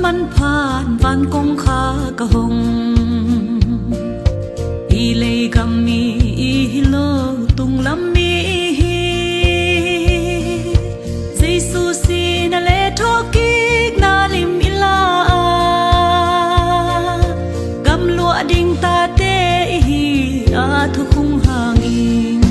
มันผ่านวันกงขากะหงอีเลยกำมีอีโลตุงลำมีใจสูสีนาเลทอกิกนาลิมอิลากำลัวดิ่งตาเตอีอาทุกคงห่างอิง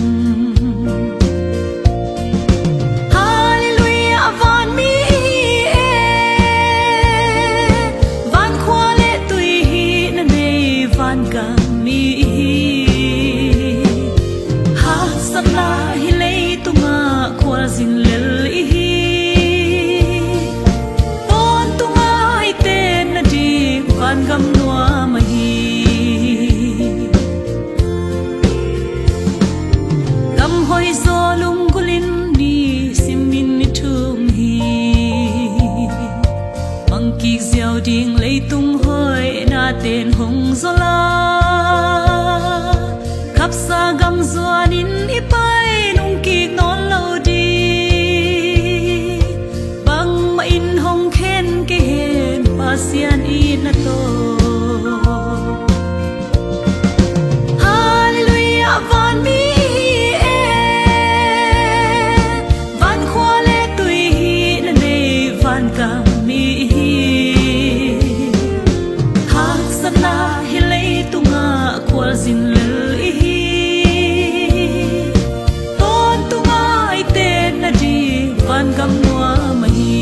Ding lấy tung hơi na tên hồng gió la khắp xa gam doa nín ít bay nung kik non lâu đi băng mà in hồng khen cái hẹn ba xian in na to Hallelujah van mi van khoa lệ tùy na này van cả mi Zin lel ton tunga ite na di van gam noa mahi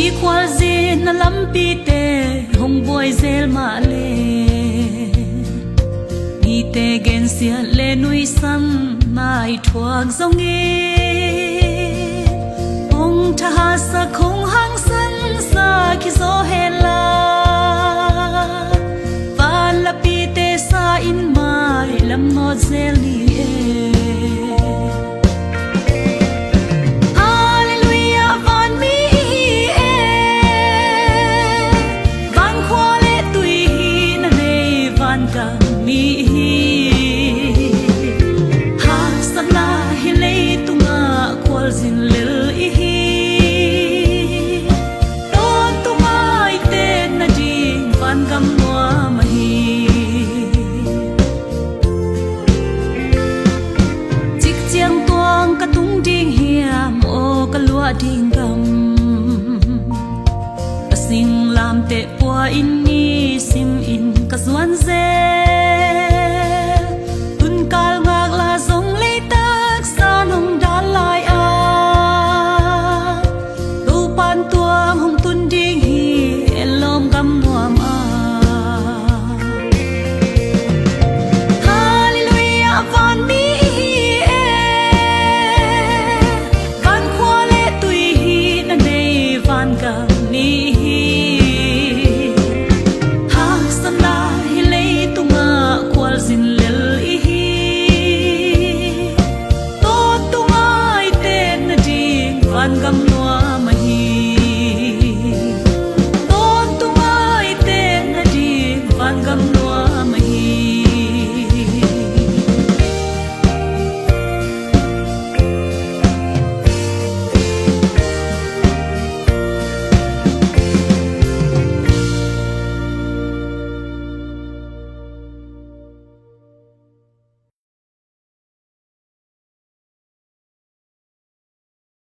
I kwal zin na lampi te hong boy zel ma le te gen sia le nui san mai thuak zong e ong tha ha sa khong hang san sa ki zo hela van la pi te sa in mai lam no zeli e Hallelujah van mi van khwale tui na ne van ka mi Zin lil ihi ton tumai te na ding van gam noa mahi chik chiang tuang ka tung ding hiam o ka lua ding gam asing lam te pua in